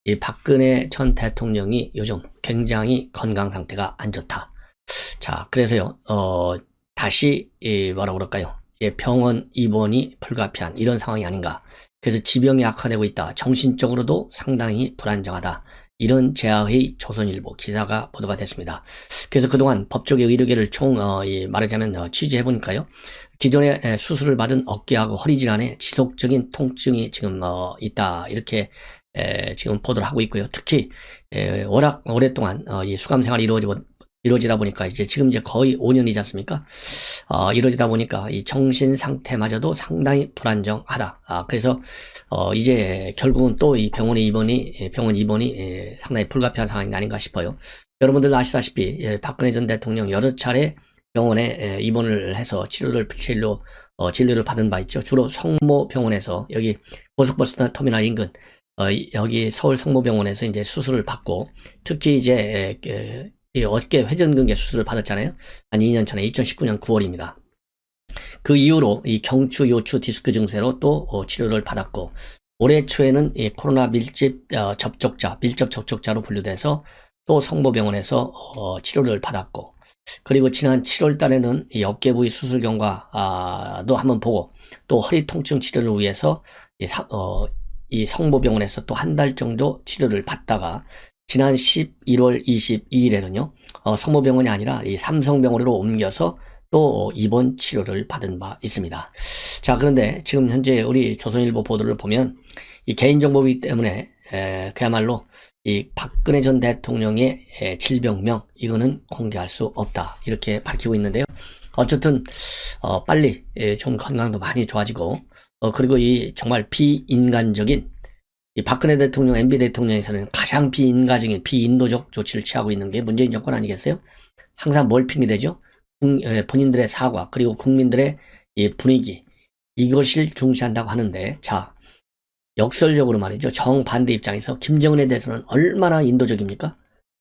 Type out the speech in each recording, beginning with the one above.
이 박근혜 전 대통령이 요즘 굉장히 건강 상태가 안 좋다. 자, 그래서요, 다시, 뭐라 그럴까요? 병원 입원이 불가피한 이런 상황이 아닌가. 그래서 지병이 악화되고 있다. 정신적으로도 상당히 불안정하다. 이런 제아의 조선일보 기사가 보도가 됐습니다. 그래서 그동안 법조계 의료계를 말하자면 취재해보니까요. 기존에 수술을 받은 어깨하고 허리 질환에 지속적인 통증이 지금 있다. 이렇게 지금 보도를 하고 있고요. 특히 워낙 오랫동안 이 수감 생활이 이루어지다 보니까 지금 거의 5년이지 않습니까? 이루어지다 보니까 이 정신 상태마저도 상당히 불안정하다. 그래서 이제 결국은 또 이 병원 입원이 상당히 불가피한 상황이 아닌가 싶어요. 여러분들 아시다시피 박근혜 전 대통령 여러 차례 병원에 입원을 해서 진료를 받은 바 있죠. 주로 성모병원에서 여기 고속버스 터미널 인근 여기 서울 성모병원에서 이제 수술을 받고, 특히 이 어깨 회전근개 수술을 받았잖아요. 한 2년 전에 2019년 9월입니다. 그 이후로 이 경추, 요추 디스크 증세로 또 치료를 받았고, 올해 초에는 이 코로나 밀접 접촉자로 분류돼서 또 성모병원에서 치료를 받았고, 그리고 지난 7월 달에는 이 어깨 부위 수술 경과도 한번 보고, 또 허리 통증 치료를 위해서 이 성모병원에서 또 한 달 정도 치료를 받다가 지난 11월 22일에는요, 성모병원이 아니라 이 삼성병원으로 옮겨서 또 입원 치료를 받은 바 있습니다. 자, 그런데 지금 현재 우리 조선일보 보도를 보면 이 개인정보이기 때문에 그야말로 이 박근혜 전 대통령의 질병명 이거는 공개할 수 없다, 이렇게 밝히고 있는데요. 어쨌든 빨리 좀 건강도 많이 좋아지고, 그리고 이 정말 비인간적인 이 박근혜 대통령, MB 대통령에서는 가장 비인도적 조치를 취하고 있는 게 문재인 정권 아니겠어요? 항상 뭘 핑계대죠? 본인들의 사과, 그리고 국민들의 이 분위기, 이것을 중시한다고 하는데, 자, 역설적으로 말이죠. 정반대 입장에서 김정은에 대해서는 얼마나 인도적입니까?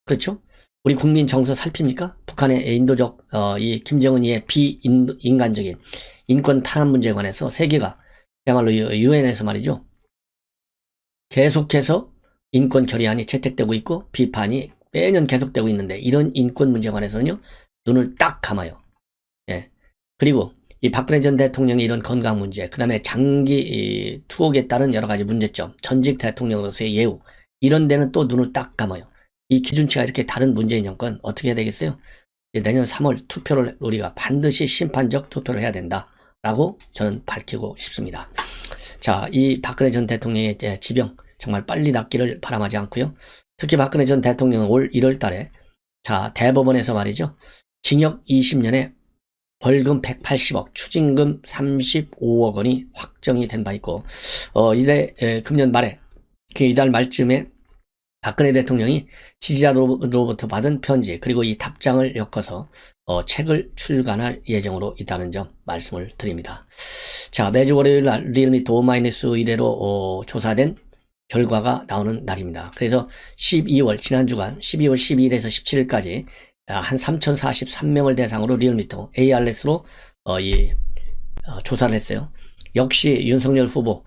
그렇죠? 우리 국민 정서 살핍니까? 북한의 인도적, 이 김정은이의 비인간적인 인권 탄압 문제에 관해서 세계가 그야말로 유엔에서 말이죠. 계속해서 인권 결의안이 채택되고 있고 비판이 매년 계속되고 있는데, 이런 인권 문제에 관해서는요, 눈을 딱 감아요. 예. 그리고 이 박근혜 전 대통령의 이런 건강 문제, 그 다음에 장기 투옥에 따른 여러 가지 문제점, 전직 대통령으로서의 예우, 이런 데는 또 눈을 딱 감아요. 이 기준치가 이렇게 다른 문재인 정권 어떻게 해야 되겠어요? 내년 3월 투표를 우리가 반드시 심판적 투표를 해야 된다라고 저는 밝히고 싶습니다. 자, 이 박근혜 전 대통령의 지병 정말 빨리 낫기를 바람하지 않고요. 특히 박근혜 전 대통령은 올 1월 달에 자, 대법원에서 말이죠. 징역 20년에 벌금 180억, 추징금 35억 원이 확정이 된 바 있고, 금년 말에, 이달 말쯤에 박근혜 대통령이 지지자로부터 받은 편지, 그리고 이 답장을 엮어서 책을 출간할 예정으로 있다는 점 말씀을 드립니다. 자, 매주 월요일 날 리얼미터 오마이뉴스 의뢰로 조사된 결과가 나오는 날입니다. 그래서 지난 주간 12월 12일에서 17일까지 한 3,043명을 대상으로 리얼미터 ARS로 조사를 했어요. 역시 윤석열 후보,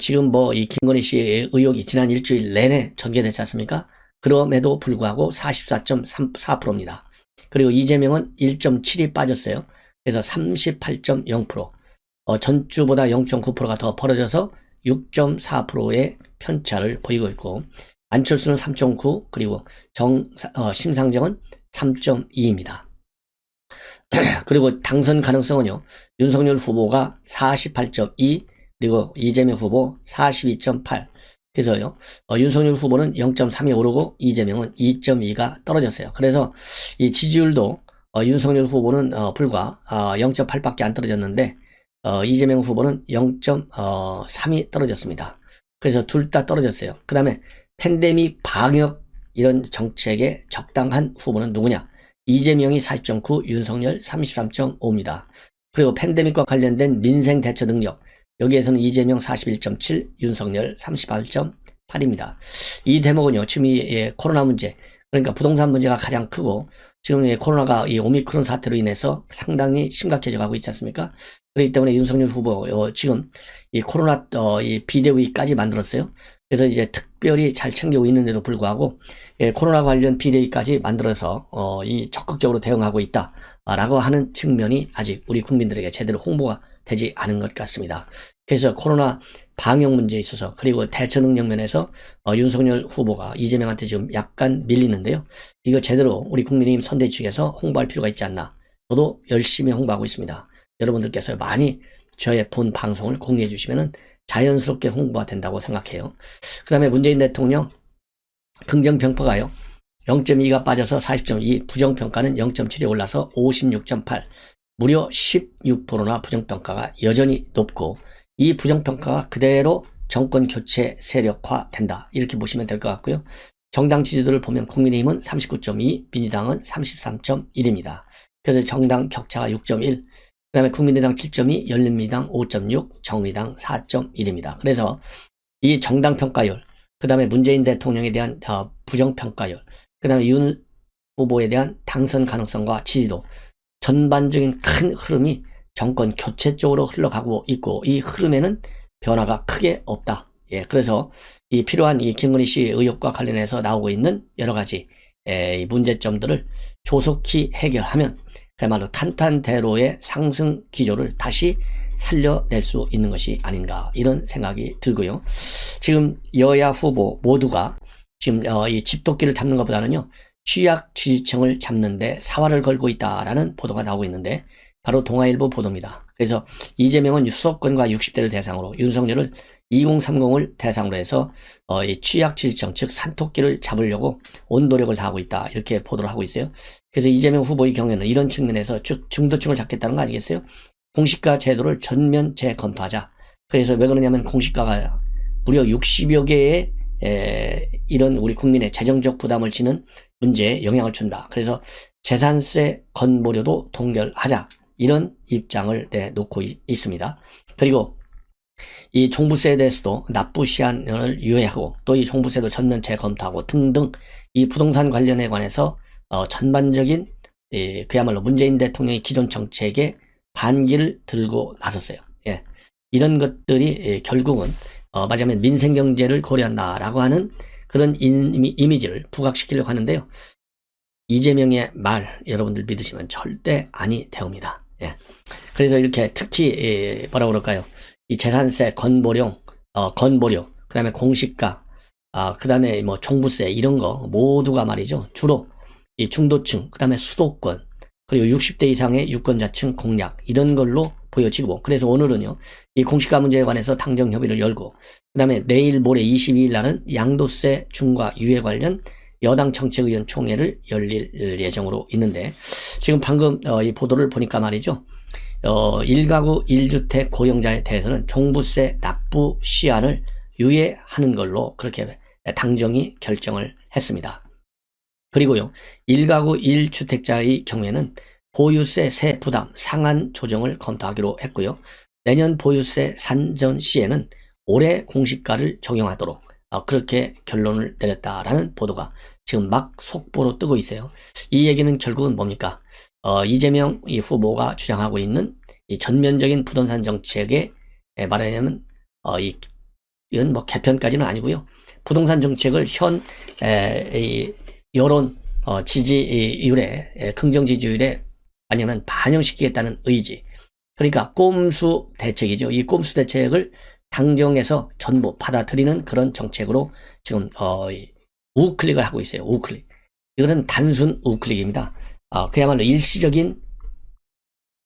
지금 이 김건희 씨의 의혹이 지난 일주일 내내 전개됐지 않습니까? 그럼에도 불구하고 44.4%입니다. 그리고 이재명은 1.7이 빠졌어요. 그래서 38.0%. 전주보다 0.9%가 더 벌어져서 6.4%의 편차를 보이고 있고, 안철수는 3.9, 그리고 심상정은 3.2입니다. 그리고 당선 가능성은요, 윤석열 후보가 48.2, 그리고 이재명 후보 42.8. 그래서요, 윤석열 후보는 0.3이 오르고 이재명은 2.2가 떨어졌어요. 그래서 이 지지율도 윤석열 후보는 불과 0.8밖에 안 떨어졌는데, 이재명 후보는 0.3이 떨어졌습니다. 그래서 둘 다 떨어졌어요. 그 다음에 팬데믹 방역 이런 정책에 적당한 후보는 누구냐? 이재명이 4.9, 윤석열 33.5입니다. 그리고 팬데믹과 관련된 민생 대처 능력, 여기에서는 이재명 41.7, 윤석열 38.8입니다. 이 대목은요, 지금 이 코로나 문제, 그러니까 부동산 문제가 가장 크고, 지금 코로나가 이 오미크론 사태로 인해서 상당히 심각해져 가고 있지 않습니까? 그렇기 때문에 윤석열 후보 지금 이 코로나 이 비대위까지 만들었어요. 그래서 이제 특별히 잘 챙기고 있는데도 불구하고 코로나 관련 비대위까지 만들어서 이 적극적으로 대응하고 있다라고 하는 측면이 아직 우리 국민들에게 제대로 홍보가 되지 않은 것 같습니다. 그래서 코로나 방역 문제에 있어서 그리고 대처 능력 면에서 윤석열 후보가 이재명한테 지금 약간 밀리는데요. 이거 제대로 우리 국민의힘 선대위 측에서 홍보할 필요가 있지 않나. 저도 열심히 홍보하고 있습니다. 여러분들께서 많이 저의 본 방송을 공유해 주시면 자연스럽게 홍보가 된다고 생각해요. 그 다음에 문재인 대통령 긍정평가가요. 0.2가 빠져서 40.2, 부정평가는 0.7이 올라서 56.8, 무려 16%나 부정평가가 여전히 높고 이 부정평가가 그대로 정권 교체 세력화 된다. 이렇게 보시면 될 것 같고요. 정당 지지도를 보면 국민의힘은 39.2, 민주당은 33.1입니다. 그래서 정당 격차가 6.1, 그 다음에 국민의당 7.2, 열린민주당 5.6, 정의당 4.1입니다. 그래서 이 정당 평가율, 그 다음에 문재인 대통령에 대한 부정평가율, 그 다음에 윤 후보에 대한 당선 가능성과 지지도, 전반적인 큰 흐름이 정권 교체 쪽으로 흘러가고 있고 이 흐름에는 변화가 크게 없다. 예, 그래서 이 필요한 이 김건희 씨 의혹과 관련해서 나오고 있는 여러 가지 문제점들을 조속히 해결하면 그야말로 탄탄대로의 상승 기조를 다시 살려낼 수 있는 것이 아닌가 이런 생각이 들고요. 지금 여야 후보 모두가 지금 이 집도끼를 잡는 것보다는요 취약 지지층을 잡는데 사활을 걸고 있다라는 보도가 나오고 있는데 바로 동아일보 보도입니다. 그래서 이재명은 수도권과 60대를 대상으로 윤석열을 2030을 대상으로 해서 이 취약 지지층 즉 산토끼를 잡으려고 온 노력을 다하고 있다 이렇게 보도를 하고 있어요. 그래서 이재명 후보의 경우에는 이런 측면에서 즉 중도층을 잡겠다는 거 아니겠어요? 공시가 제도를 전면 재검토하자. 그래서 왜 그러냐면 공시가가 무려 60여 개의 이런 우리 국민의 재정적 부담을 지는 문제에 영향을 준다. 그래서 재산세 건보료도 동결하자. 이런 입장을 내놓고 있습니다. 그리고 이 종부세에 대해서도 납부 시한을 유예하고 또 이 종부세도 전면 재검토하고 등등 이 부동산 관련에 관해서 전반적인 그야말로 문재인 대통령의 기존 정책에 반기를 들고 나섰어요. 예. 이런 것들이 결국은 말하자면 민생경제를 고려한다라고 하는 그런 이미지를 부각시키려고 하는데요. 이재명의 말 여러분들 믿으시면 절대 아니 되옵니다. 예. 그래서 이렇게 특히 뭐라 그럴까요? 이 재산세 건보료, 그 다음에 공시가, 그 다음에 뭐 종부세 이런 거 모두가 말이죠. 주로 이 중도층, 그 다음에 수도권, 그리고 60대 이상의 유권자층 공략 이런 걸로 보여지고 그래서 오늘은요. 이 공시가 문제에 관해서 당정 협의를 열고 그 다음에 내일 모레 22일 날은 양도세 중과 유예 관련 여당 정책의원 총회를 열릴 예정으로 있는데 지금 방금 이 보도를 보니까 말이죠. 1가구 1주택 고용자에 대해서는 종부세 납부 시한을 유예하는 걸로 그렇게 당정이 결정을 했습니다. 그리고요. 1가구 1주택자의 경우에는 보유세 세 부담 상한 조정을 검토하기로 했고요. 내년 보유세 산정 시에는 올해 공시가를 적용하도록 그렇게 결론을 내렸다라는 보도가 지금 막 속보로 뜨고 있어요. 이 얘기는 결국은 뭡니까? 이재명 이 후보가 주장하고 있는 이 전면적인 부동산 정책에 말하자면 이건 뭐 개편까지는 아니고요. 부동산 정책을 현 여론 지지율에 긍정 지지율에 아니면 반영시키겠다는 의지. 그러니까 꼼수 대책이죠. 이 꼼수 대책을 당정에서 전부 받아들이는 그런 정책으로 지금 우클릭을 하고 있어요. 우클릭. 이거는 단순 우클릭입니다. 그야말로 일시적인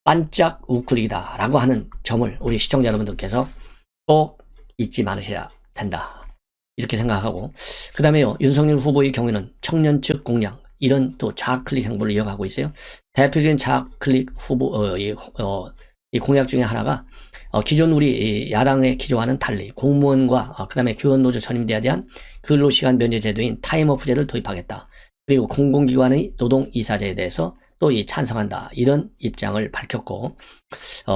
반짝 우클릭이다 라고 하는 점을 우리 시청자 여러분들께서 꼭 잊지 마셔야 된다. 이렇게 생각하고 그 다음에요. 윤석열 후보의 경우에는 청년 측 공략 이런 또 좌클릭 행보를 이어가고 있어요. 대표적인 좌클릭 후보 이 공약 중에 하나가 기존 우리 야당의 기조와는 달리 공무원과 그 다음에 교원노조 전임대에 대한 근로시간 면제 제도인 타임오프제를 도입하겠다. 그리고 공공기관의 노동이사제에 대해서 또 찬성한다. 이런 입장을 밝혔고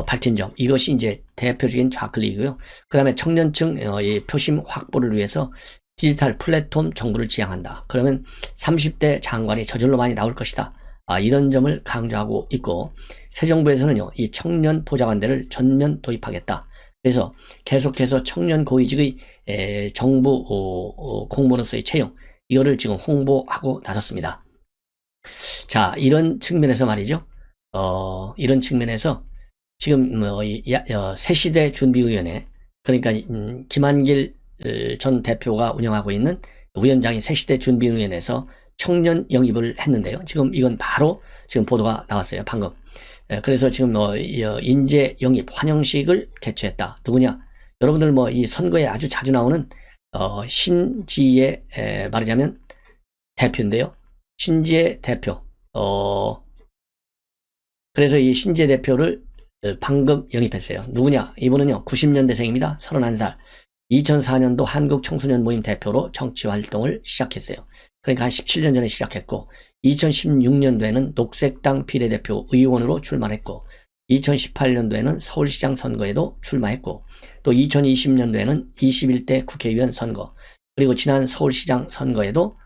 밝힌 점 이것이 이제 대표적인 좌클릭이고요. 그 다음에 청년층 표심 확보를 위해서 디지털 플랫폼 정부를 지향한다. 그러면 30대 장관이 저절로 많이 나올 것이다. 이런 점을 강조하고 있고, 새 정부에서는요, 이 청년 보좌관대를 전면 도입하겠다. 그래서 계속해서 청년 고위직의 정부 공무원으로서의 채용, 이거를 지금 홍보하고 나섰습니다. 자, 이런 측면에서 말이죠. 이런 측면에서 지금 새시대 준비위원회, 그러니까 김한길 전 대표가 운영하고 있는 위원장이 새시대 준비위원회에서 청년 영입을 했는데요. 지금 이건 바로 지금 보도가 나왔어요. 방금. 그래서 지금 인재 영입 환영식을 개최했다. 누구냐? 여러분들 이 선거에 아주 자주 나오는 신지혜 말하자면 대표인데요. 신지혜 대표. 그래서 이 신지혜 대표를 방금 영입했어요. 누구냐? 이분은요, 90년대생입니다. 31살. 2004년도 한국 청소년 모임 대표로 정치 활동을 시작했어요. 그러니까 한 17년 전에 시작했고, 2016년도에는 녹색당 비례대표 의원으로 출마했고, 2018년도에는 서울시장 선거에도 출마했고, 또 2020년도에는 21대 국회의원 선거, 그리고 지난 서울시장 선거에도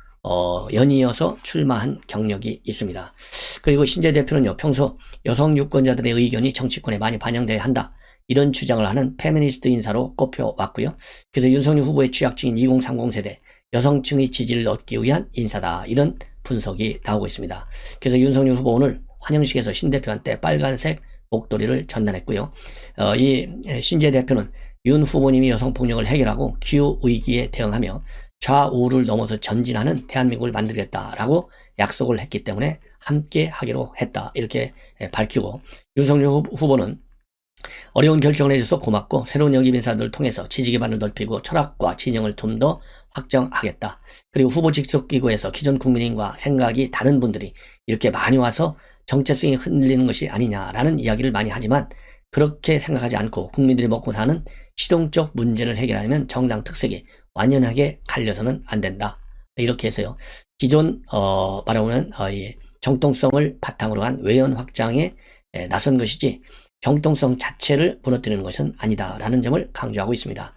연이어서 출마한 경력이 있습니다. 그리고 신재 대표는요, 평소 여성 유권자들의 의견이 정치권에 많이 반영돼야 한다, 이런 주장을 하는 페미니스트 인사로 꼽혀왔고요. 그래서 윤석열 후보의 취약층인 2030 세대 여성층의 지지를 얻기 위한 인사다, 이런 분석이 나오고 있습니다. 그래서 윤석열 후보 오늘 환영식에서 신 대표한테 빨간색 목도리를 전달했고요. 이 신재 대표는 윤 후보님이 여성폭력을 해결하고 기후위기에 대응하며 좌우를 넘어서 전진하는 대한민국을 만들겠다라고 약속을 했기 때문에 함께 하기로 했다, 이렇게 밝히고, 윤석열 후보는 어려운 결정을 해줘서 고맙고 새로운 영입 인사들을 통해서 지지 기반을 넓히고 철학과 진영을 좀 더 확정하겠다. 그리고 후보 직속기구에서 기존 국민과 생각이 다른 분들이 이렇게 많이 와서 정체성이 흔들리는 것이 아니냐라는 이야기를 많이 하지만, 그렇게 생각하지 않고 국민들이 먹고 사는 실용적 문제를 해결하려면 정당 특색이 완연하게 갈려서는 안 된다. 이렇게 해서요, 기존 말하면 정통성을 바탕으로 한 외연 확장에 나선 것이지 정통성 자체를 무너뜨리는 것은 아니다라는 점을 강조하고 있습니다.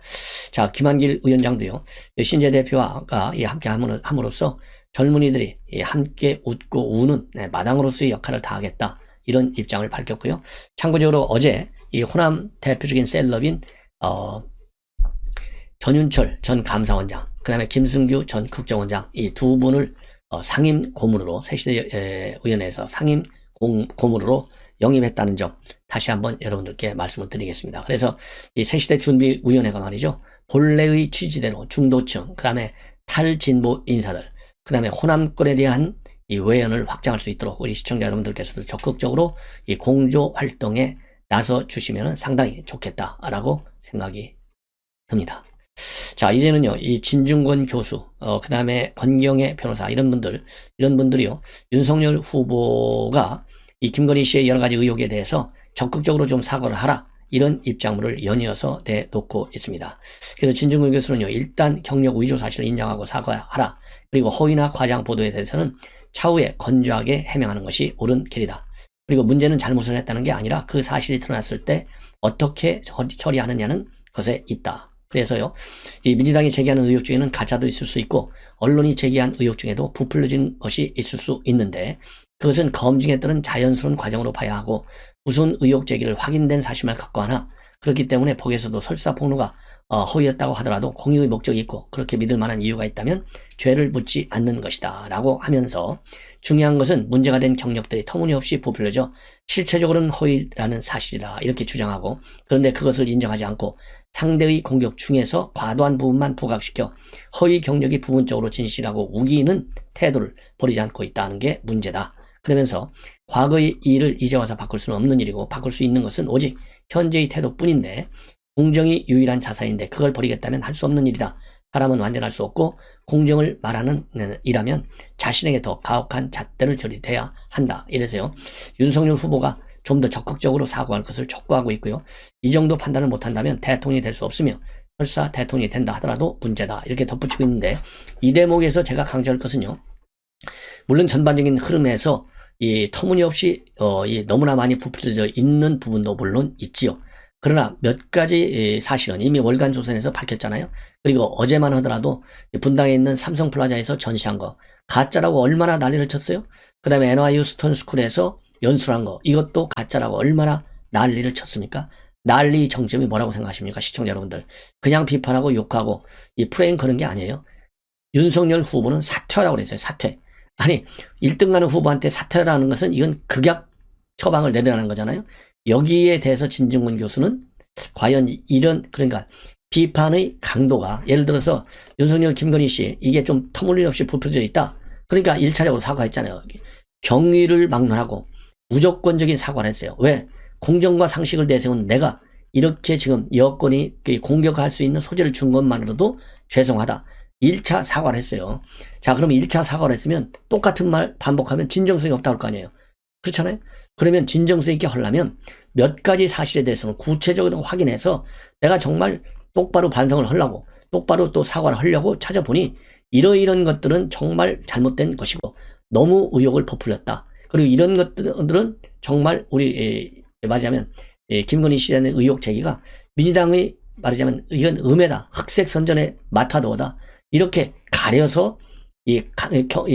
자, 김한길 위원장도요, 신재 대표와 함께 함으로써 젊은이들이 함께 웃고 우는 마당으로서의 역할을 다하겠다, 이런 입장을 밝혔고요. 참고적으로 어제 이 호남 대표적인 셀럽인 전윤철 전 감사원장, 그 다음에 김승규 전 국정원장, 이 두 분을 상임 고문으로, 새시대 위원회에서 상임 고문으로 영입했다는 점 다시 한번 여러분들께 말씀을 드리겠습니다. 그래서 이 새시대 준비위원회가 말이죠, 본래의 취지대로 중도층, 그 다음에 탈진보 인사들, 그 다음에 호남권에 대한 이 외연을 확장할 수 있도록 우리 시청자 여러분들께서도 적극적으로 이 공조 활동에 나서 주시면 상당히 좋겠다라고 생각이 듭니다. 자, 이제는요, 이 진중권 교수, 그 다음에 권경애 변호사, 이런 분들이요, 윤석열 후보가 이 김건희 씨의 여러 가지 의혹에 대해서 적극적으로 좀 사과를 하라, 이런 입장문을 연이어서 내놓고 있습니다. 그래서 진중권 교수는요, 일단 경력 위조 사실을 인정하고 사과하라, 그리고 허위나 과장 보도에 대해서는 차후에 건조하게 해명하는 것이 옳은 길이다. 그리고 문제는 잘못을 했다는 게 아니라 그 사실이 드러났을 때 어떻게 처리하느냐는 것에 있다. 그래서요, 이 민주당이 제기하는 의혹 중에는 가짜도 있을 수 있고, 언론이 제기한 의혹 중에도 부풀려진 것이 있을 수 있는데, 그것은 검증에 따른 자연스러운 과정으로 봐야 하고, 우선 의혹 제기를 확인된 사실만 갖고 하나, 그렇기 때문에 복에서도 설사 폭로가 허위였다고 하더라도 공익의 목적이 있고 그렇게 믿을 만한 이유가 있다면 죄를 묻지 않는 것이다 라고 하면서, 중요한 것은 문제가 된 경력들이 터무니없이 부풀려져 실체적으로는 허위라는 사실이다, 이렇게 주장하고, 그런데 그것을 인정하지 않고 상대의 공격 중에서 과도한 부분만 부각시켜 허위 경력이 부분적으로 진실하고 우기는 태도를 버리지 않고 있다는 게 문제다. 그러면서 과거의 일을 이제 와서 바꿀 수는 없는 일이고, 바꿀 수 있는 것은 오직 현재의 태도뿐인데, 공정이 유일한 자산인데 그걸 버리겠다면 할 수 없는 일이다. 사람은 완전할 수 없고 공정을 말하는 일하면 자신에게 더 가혹한 잣대를 들이대야 한다. 이래서요, 윤석열 후보가 좀 더 적극적으로 사과할 것을 촉구하고 있고요. 이 정도 판단을 못한다면 대통령이 될 수 없으며 설사 대통령이 된다 하더라도 문제다, 이렇게 덧붙이고 있는데, 이 대목에서 제가 강조할 것은요, 물론 전반적인 흐름에서 이 터무니없이 너무나 많이 부풀려져 있는 부분도 물론 있지요. 그러나 몇 가지 사실은 이미 월간조선에서 밝혔잖아요. 그리고 어제만 하더라도 분당에 있는 삼성플라자에서 전시한 거 가짜라고 얼마나 난리를 쳤어요. 그 다음에 NYU 스톤스쿨에서 연수한 거 이것도 가짜라고 얼마나 난리를 쳤습니까? 난리 정점이 뭐라고 생각하십니까? 시청자 여러분들. 그냥 비판하고 욕하고 이 프레임 거는 게 아니에요. 윤석열 후보는 사퇴하라고 그랬어요. 사퇴. 아니 1등 가는 후보한테 사퇴라는 것은 이건 극약 처방을 내리라는 거잖아요. 여기에 대해서 진중권 교수는 과연 이런 그러니까 비판의 강도가 예를 들어서 윤석열 김건희 씨 이게 좀 터무니없이 부풀려져 있다. 그러니까 1차적으로 사과했잖아요. 경위를 막론하고 무조건적인 사과를 했어요. 왜? 공정과 상식을 내세운 내가 이렇게 지금 여권이 공격할 수 있는 소재를 준 것만으로도 죄송하다. 1차 사과를 했어요. 자, 그러면 1차 사과를 했으면 똑같은 말 반복하면 진정성이 없다고 할 거 아니에요. 그렇잖아요? 그러면 진정성 있게 하려면 몇 가지 사실에 대해서는 구체적으로 확인해서 내가 정말 똑바로 반성을 하려고 똑바로 또 사과를 하려고 찾아보니 이러이런 것들은 정말 잘못된 것이고 너무 의혹을 부풀렸다. 그리고 이런 것들은 정말 우리 말하자면 김건희 씨에 대한 의혹 제기가 민주당의 말하자면 이건 음해다. 흑색 선전의 마타도어다. 이렇게 가려서 이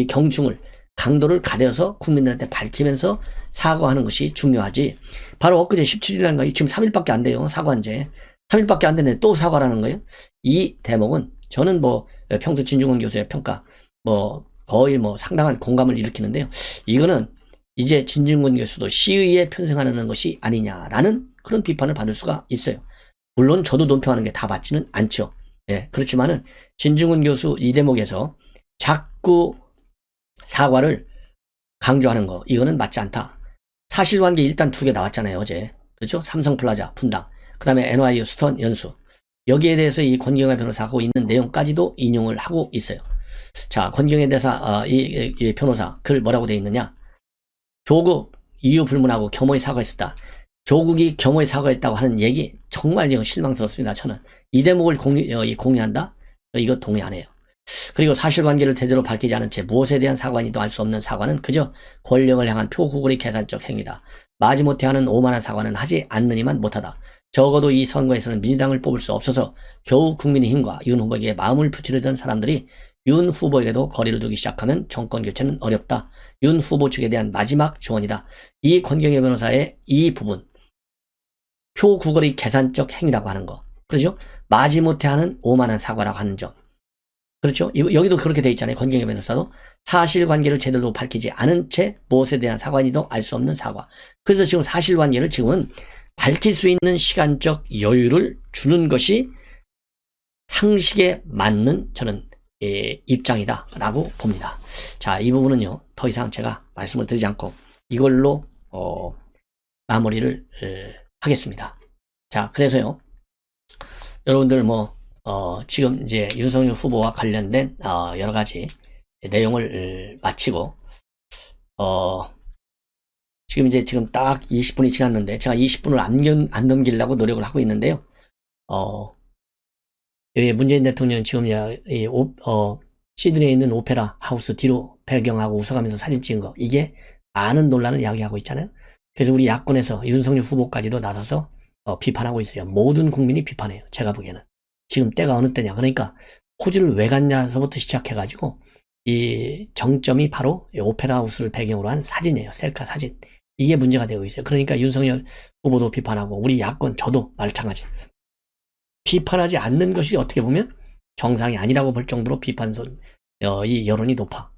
경중을 강도를 가려서 국민들한테 밝히면서 사과하는 것이 중요하지. 바로 엊그제 17일날 거예요. 지금 3일밖에 안 돼요. 사과한 지. 3일밖에 안 됐는데 또 사과라는 거예요. 이 대목은 저는 뭐 평소 진중권 교수의 평가 뭐 거의 뭐 상당한 공감을 일으키는데요. 이거는 이제 진중권 교수도 시의에 편승하는 것이 아니냐라는 그런 비판을 받을 수가 있어요. 물론 저도 논평하는 게 다 맞지는 않죠. 예, 그렇지만은 진중권 교수 이 대목에서 자꾸 사과를 강조하는 거 이거는 맞지 않다. 사실관계 일단 2개 나왔잖아요. 어제. 그렇죠? 삼성플라자 분당 그 다음에 NYU 스톤 연수 여기에 대해서 이 권경화 변호사가 하고 있는 내용까지도 인용을 하고 있어요. 자, 권경화 대사 이 변호사 글 뭐라고 돼 있느냐. 조국 이유 불문하고 겸허히 사과했었다. 조국이 겸허히 사과했다고 하는 얘기 정말 지금 실망스럽습니다. 저는 이 대목을 공유한다? 이거 동의 안 해요. 그리고 사실관계를 제대로 밝히지 않은 채 무엇에 대한 사과인지도 알 수 없는 사과는 그저 권력을 향한 표구구리 계산적 행위다. 마지못해 하는 오만한 사과는 하지 않느니만 못하다. 적어도 이 선거에서는 민주당을 뽑을 수 없어서 겨우 국민의힘과 윤 후보에게 마음을 붙이려던 사람들이 윤 후보에게도 거리를 두기 시작하면 정권교체는 어렵다. 윤 후보 측에 대한 마지막 조언이다. 이 권경혜 변호사의 이 부분 표구거리 계산적 행위라고 하는 거 그렇죠? 마지못해 하는 오만한 사과라고 하는 점 그렇죠? 여기도 그렇게 돼 있잖아요. 권경혜 변호사도 사실관계를 제대로 밝히지 않은 채 무엇에 대한 사과인지도 알 수 없는 사과. 그래서 지금 사실관계를 지금은 밝힐 수 있는 시간적 여유를 주는 것이 상식에 맞는 저는 입장이다 라고 봅니다. 자, 이 부분은요 더 이상 제가 말씀을 드리지 않고 이걸로 마무리를 하겠습니다. 자, 그래서요 여러분들 지금 이제 윤석열 후보와 관련된 여러 가지 내용을 마치고 지금 딱 20분이 지났는데 제가 20분을 안 넘기려고 노력을 하고 있는데요. 여기 문재인 대통령 지금 시드니에 있는 오페라 하우스 뒤로 배경하고 웃어가면서 사진 찍은 거 이게 많은 논란을 야기하고 있잖아요. 그래서 우리 야권에서 윤석열 후보까지도 나서서 비판하고 있어요. 모든 국민이 비판해요. 제가 보기에는. 지금 때가 어느 때냐. 그러니까 호주를 왜 갔냐서부터 시작해가지고 이 정점이 바로 오페라 하우스를 배경으로 한 사진이에요. 셀카 사진. 이게 문제가 되고 있어요. 그러니까 윤석열 후보도 비판하고 우리 야권 저도 마찬가지. 비판하지 않는 것이 어떻게 보면 정상이 아니라고 볼 정도로 이 여론이 높아.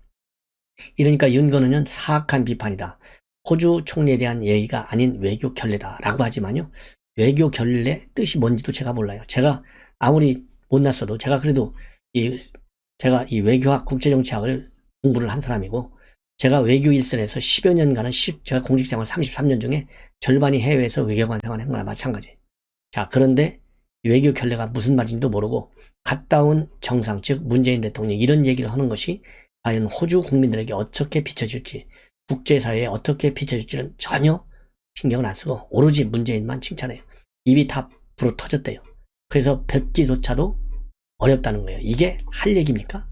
이러니까 윤건은은 사악한 비판이다. 호주 총리에 대한 예의가 아닌 외교 결례다라고 하지만요. 외교 결례 뜻이 뭔지도 제가 몰라요. 제가 아무리 못났어도 제가 그래도 제가 이 외교학 국제정치학을 공부를 한 사람이고 제가 외교 일선에서 10여 년간은 제가 공직생활 33년 중에 절반이 해외에서 외교관 생활을 한 거나 마찬가지. 자, 그런데 외교 결례가 무슨 말인지도 모르고 갔다 온 정상 즉 문재인 대통령이 이런 얘기를 하는 것이 과연 호주 국민들에게 어떻게 비춰질지 국제사회에 어떻게 비춰질지는 전혀 신경을 안 쓰고 오로지 문재인만 칭찬해요. 입이 다 불어 터졌대요. 그래서 뵙기조차도 어렵다는 거예요. 이게 할 얘기입니까?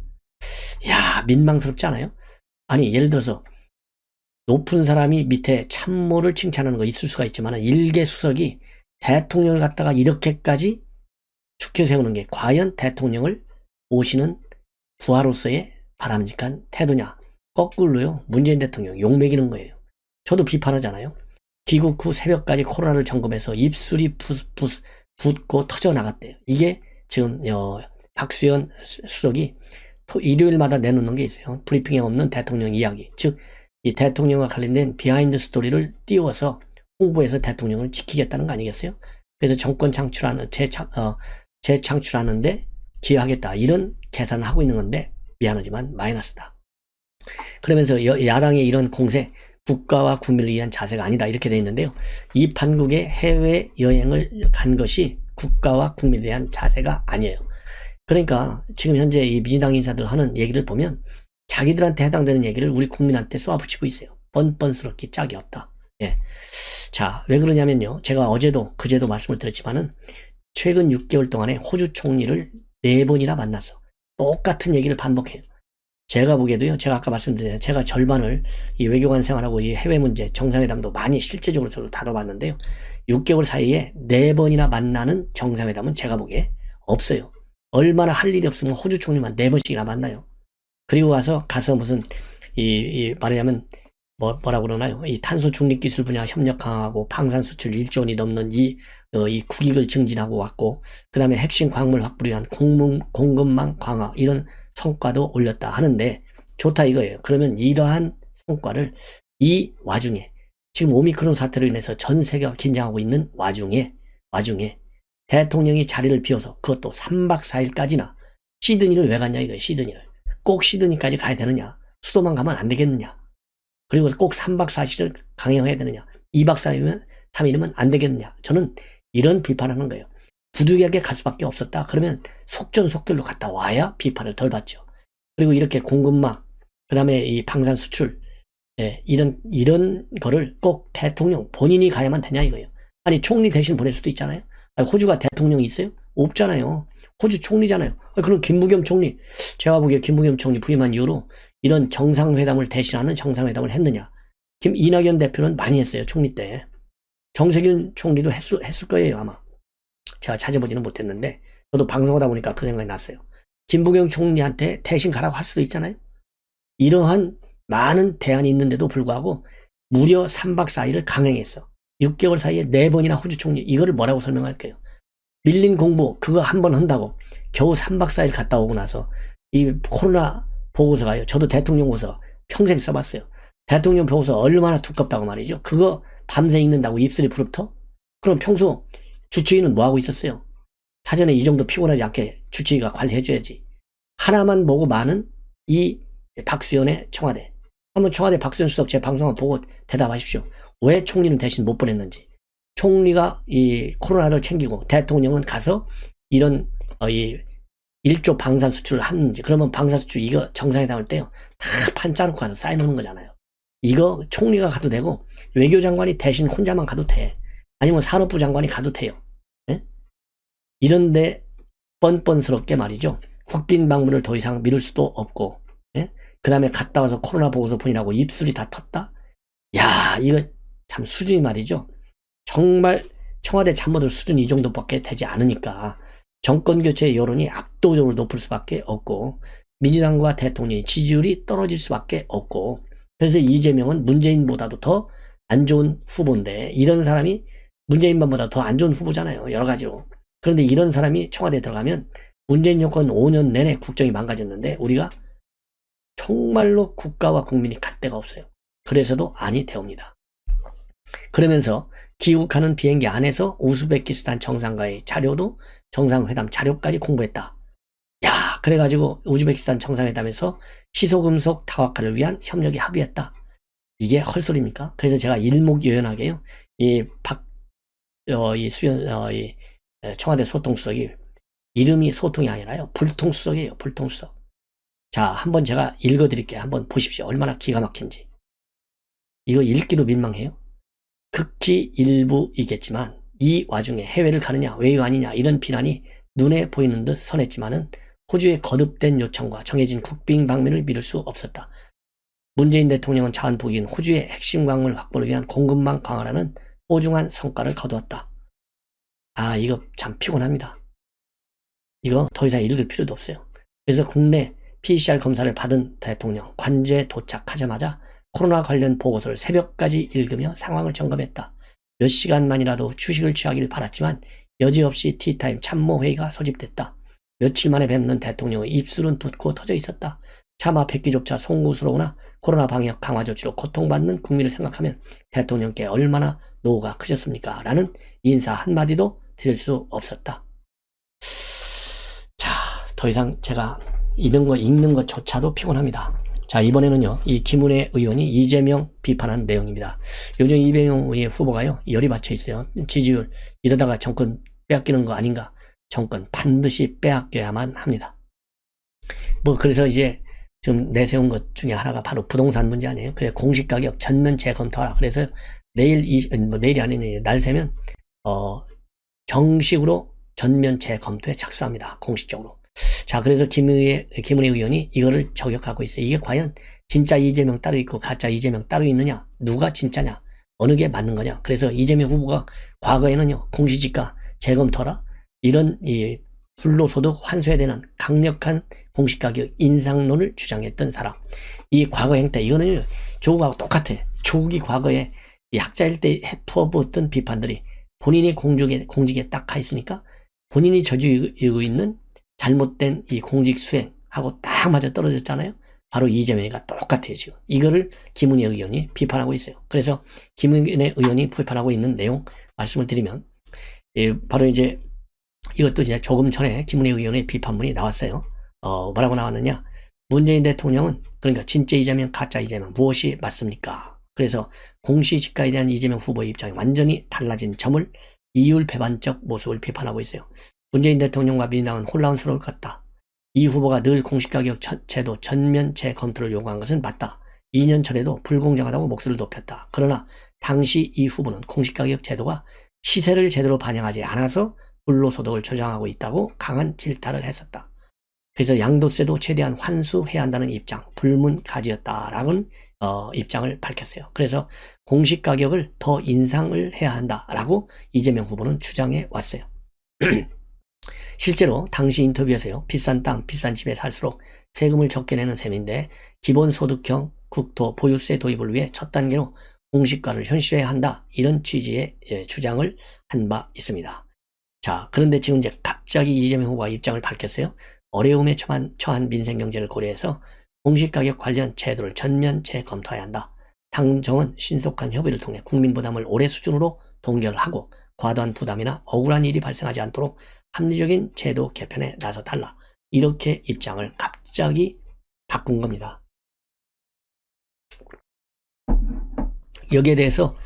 야, 민망스럽지 않아요? 아니 예를 들어서 높은 사람이 밑에 참모를 칭찬하는 거 있을 수가 있지만 일개 수석이 대통령을 갖다가 이렇게까지 축켜 세우는 게 과연 대통령을 모시는 부하로서의 바람직한 태도냐. 거꾸로요. 문재인 대통령 욕먹이는 거예요. 저도 비판하잖아요. 귀국 후 새벽까지 코로나를 점검해서 입술이 붓고 터져나갔대요. 이게 지금 박수현 수석이 일요일마다 내놓는 게 있어요. 브리핑에 없는 대통령 이야기. 즉 이 대통령과 관련된 비하인드 스토리를 띄워서 홍보해서 대통령을 지키겠다는 거 아니겠어요? 그래서 정권 재창출하는데 기여하겠다. 이런 계산을 하고 있는 건데 미안하지만 마이너스다. 그러면서 야당의 이런 공세, 국가와 국민을 위한 자세가 아니다. 이렇게 돼 있는데요. 이 판국의 해외여행을 간 것이 국가와 국민에 대한 자세가 아니에요. 그러니까 지금 현재 이 민주당 인사들 하는 얘기를 보면 자기들한테 해당되는 얘기를 우리 국민한테 쏘아붙이고 있어요. 뻔뻔스럽게 짝이 없다. 예. 자, 왜 그러냐면요. 제가 어제도 그제도 말씀을 드렸지만은 최근 6개월 동안에 호주 총리를 4번이나 만났어. 똑같은 얘기를 반복해요. 제가 보기에도요. 제가 아까 말씀드렸잖아요. 제가 절반을 이 외교관 생활하고 이 해외 문제, 정상회담도 많이 실제적으로 저도 다뤄봤는데요. 6개월 사이에 4번이나 만나는 정상회담은 제가 보기에 없어요. 얼마나 할 일이 없으면 호주 총리만 4번씩이나 만나요. 그리고 가서 무슨 말하자면 뭐라고 그러나요? 이 탄소 중립 기술 분야 협력 강화하고 방산 수출 1조 원이 넘는 이 국익을 증진하고 왔고, 그 다음에 핵심 광물 확보를 위한 공급망 강화 이런 성과도 올렸다 하는데 좋다 이거예요. 그러면 이러한 성과를 이 와중에 지금 오미크론 사태로 인해서 전 세계가 긴장하고 있는 와중에 대통령이 자리를 비워서 그것도 3박 4일까지나 시드니를 왜 갔냐 이거예요. 시드니를. 꼭 시드니까지 가야 되느냐. 수도만 가면 안 되겠느냐. 그리고 꼭 3박 4일을 강행해야 되느냐. 2박 3일이면 안 되겠느냐. 저는 이런 비판하는 거예요. 부득이하게 갈 수밖에 없었다. 그러면 속전속결로 갔다 와야 비판을 덜 받죠. 그리고 이렇게 공급망, 그 다음에 이 방산 수출, 이런 거를 꼭 대통령 본인이 가야만 되냐 이거예요. 아니 총리 대신 보낼 수도 있잖아요. 아니, 호주가 대통령이 있어요? 없잖아요. 호주 총리잖아요. 그럼 김부겸 총리, 제가 보기에 김부겸 총리 부임한 이후로 이런 정상회담을 대신하는 정상회담을 했느냐. 이낙연 대표는 많이 했어요. 총리 때. 정세균 총리도 했을 거예요 아마. 제가 찾아보지는 못했는데 저도 방송하다 보니까 그 생각이 났어요. 김부겸 총리한테 대신 가라고 할 수도 있잖아요. 이러한 많은 대안이 있는데도 불구하고 무려 3박 4일을 강행했어. 6개월 사이에 4번이나 호주 총리. 이거를 뭐라고 설명할게요. 밀린 공부 그거 한 번 한다고 겨우 3박 4일 갔다 오고 나서 이 코로나 보고서가요. 저도 대통령 보고서 평생 써봤어요. 대통령 보고서 얼마나 두껍다고 말이죠. 그거 밤새 읽는다고 입술이 부릅터? 그럼 평소 주치의는 뭐하고 있었어요? 사전에 이 정도 피곤하지 않게 주치의가 관리해줘야지. 하나만 보고 많은 이 박수현의 청와대. 한번 청와대 박수현 수석 제 방송을 보고 대답하십시오. 왜 총리는 대신 못 보냈는지. 총리가 이 코로나를 챙기고 대통령은 가서 이런 이 1조 방산 수출을 하는지. 그러면 방산 수출 이거 정상회담 할 때요. 다 판 짜놓고 가서 쌓여놓는 거잖아요. 이거 총리가 가도 되고 외교장관이 대신 혼자만 가도 돼. 아니면 산업부 장관이 가도 돼요. 예? 이런데 뻔뻔스럽게 말이죠. 국빈 방문을 더 이상 미룰 수도 없고, 예? 그 다음에 갔다 와서 코로나 보고서 보이라고 입술이 다 텄다? 야, 이거 참 수준이 말이죠. 정말 청와대 참모들 수준 이 정도밖에 되지 않으니까 정권 교체 여론이 압도적으로 높을 수밖에 없고 민주당과 대통령의 지지율이 떨어질 수밖에 없고, 그래서 이재명은 문재인보다도 더 안 좋은 후보인데 이런 사람이 문재인보다 더 안 좋은 후보잖아요. 여러 가지로. 그런데 이런 사람이 청와대에 들어가면 문재인 정권 5년 내내 국정이 망가졌는데 우리가 정말로 국가와 국민이 갈 데가 없어요. 그래서도 아니 되옵니다. 그러면서 귀국하는 비행기 안에서 우즈베키스탄 정상과의 자료도 정상회담 자료까지 공부했다. 야, 그래가지고 우즈베키스탄 정상회담에서 시소금속 다각화를 위한 협력에 합의했다. 이게 헐소리입니까? 그래서 제가 일목요연하게요. 청와대 소통수석이 이름이 소통이 아니라요. 불통수석이에요. 불통수석. 자, 한번 제가 읽어드릴게요. 한번 보십시오. 얼마나 기가 막힌지. 이거 읽기도 민망해요. 극히 일부이겠지만 이 와중에 해외를 가느냐 외유 아니냐 이런 비난이 눈에 보이는 듯 선했지만은 호주의 거듭된 요청과 정해진 국빈 방문을 미룰 수 없었다. 문재인 대통령은 자원부인 호주의 핵심 광물 확보를 위한 공급망 강화라는 소중한 성과를 거두었다. 이거 참 피곤합니다. 이거 더 이상 읽을 필요도 없어요. 그래서 국내 PCR 검사를 받은 대통령 관저에 도착하자마자 코로나 관련 보고서를 새벽까지 읽으며 상황을 점검했다. 몇 시간만이라도 휴식을 취하길 바랐지만 여지없이 티타임 참모회의가 소집됐다. 며칠 만에 뵙는 대통령의 입술은 붓고 터져 있었다. 차마 뵙기조차 송구스러우나 코로나 방역 강화 조치로 고통받는 국민을 생각하면 대통령께 얼마나 노고가 크셨습니까? 라는 인사 한마디도 드릴 수 없었다. 자, 더 이상 제가 읽는 것조차도 피곤합니다. 자, 이번에는요, 이 김은혜 의원이 이재명 비판한 내용입니다. 요즘 이재명 의원 후보가요, 열이 받쳐 있어요. 지지율, 이러다가 정권 빼앗기는 거 아닌가? 정권 반드시 빼앗겨야만 합니다. 그래서 이제 지금 내세운 것 중에 하나가 바로 부동산 문제 아니에요? 그래, 공시가격 전면 재검토하라. 그래서 내일이 아니네, 날 새면, 정식으로 전면 재검토에 착수합니다. 공식적으로. 자, 그래서 김은혜 의원이 이거를 저격하고 있어요. 이게 과연 진짜 이재명 따로 있고 가짜 이재명 따로 있느냐? 누가 진짜냐? 어느 게 맞는 거냐? 그래서 이재명 후보가 과거에는요, 공시지가 재검토라, 이런 불로소득 환수에 대한 강력한 공시가격 인상론을 주장했던 사람. 이 과거 행태, 이거는 조국하고 똑같아. 조국이 과거에 이 학자일 때 풀어보았던 비판들이 본인이 공직에 딱 가 있으니까 본인이 저지르고 있는 잘못된 이 공직 수행하고 딱 맞아 떨어졌잖아요. 바로 이재명이가 똑같아요, 지금. 이거를 김은혜 의원이 비판하고 있어요. 그래서 김은혜 의원이 비판하고 있는 내용 말씀을 드리면, 바로 이제 이것도 이제 조금 전에 김은혜 의원의 비판문이 나왔어요. 뭐라고 나왔느냐? 문재인 대통령은, 그러니까 진짜 이재명, 가짜 이재명, 무엇이 맞습니까? 그래서 공시지가에 대한 이재명 후보의 입장이 완전히 달라진 점을 이율배반적 모습을 비판하고 있어요. 문재인 대통령과 민주당은 혼란스러울 것 같다. 이 후보가 늘 공시가격 제도 전면 재검토를 요구한 것은 맞다. 2년 전에도 불공정하다고 목소리를 높였다. 그러나 당시 이 후보는 공시가격 제도가 시세를 제대로 반영하지 않아서 불로소득을 조장하고 있다고 강한 질타를 했었다. 그래서 양도세도 최대한 환수해야 한다는 입장, 불문가지였다라는 입장을 밝혔어요. 그래서 공시가격을 더 인상을 해야 한다라고 이재명 후보는 주장해 왔어요. 실제로 당시 인터뷰에서요, 비싼 땅, 비싼 집에 살수록 세금을 적게 내는 셈인데 기본소득형 국토 보유세 도입을 위해 첫 단계로 공시가를 현실화해야 한다, 이런 취지의 주장을 한 바 있습니다. 자, 그런데 지금 이제 갑자기 이재명 후보가 입장을 밝혔어요. 어려움에 처한 민생경제를 고려해서 공시가격 관련 제도를 전면 재검토해야 한다. 당정은 신속한 협의를 통해 국민 부담을 올해 수준으로 동결하고 과도한 부담이나 억울한 일이 발생하지 않도록 합리적인 제도 개편에 나서달라. 이렇게 입장을 갑자기 바꾼 겁니다. 여기에 대해서